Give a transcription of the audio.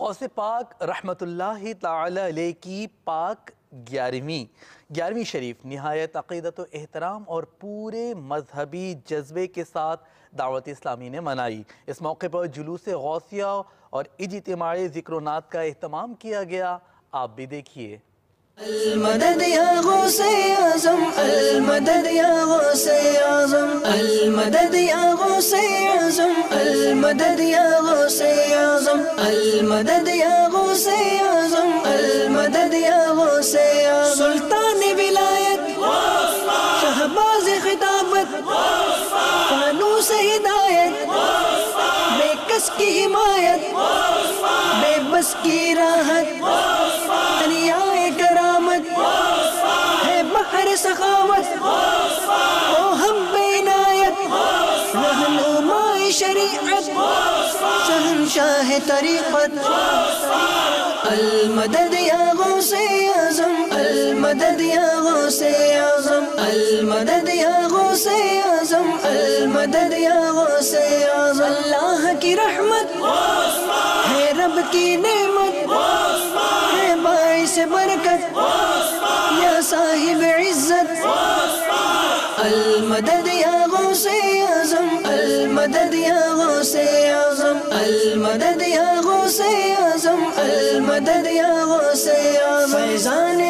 غوث پاک رحمت اللہ تعالی علیہ کی پاک 11ویں شریف نہایت عقیدت و احترام اور پورے مذہبی جذبے کے ساتھ دعوت اسلامی نے منائی۔ اس موقع پر جلوس غوثیہ اور اجتماعی ذکر و نعت کا اہتمام کیا گیا، آپ بھی دیکھیے۔ المدد یا غوث اعظم، المدد یا غوث اعظم، المدد یا غوث اعظم، المدد یا غوث اعظم، المدد یا غوث اعظم، المدد یا غوث اعظم۔ سلطان ولایت، شہباز خطابت، فانوس ہدایت، بے کس کی حمایت، بے بس کی راحت، دریائے کرامت ہے بحر سخاوت، او ہم بے عنایت، رہنمائے شریعت، شہنشاہ طریقت۔ المدد یا غوث اعظم، المدد یا غوث اعظم، المدد یا غوث اعظم، المدد یا غوث اعظم۔ اللہ کی رحمت ہے، رب کی نعمت ہے، باعث برکت یا صاحب عزت۔ المدد یا غوث اعظم، المدد یا غوث اعظم، المدد یا غوث اعظم، المدد یا غوث اعظم۔ فیضان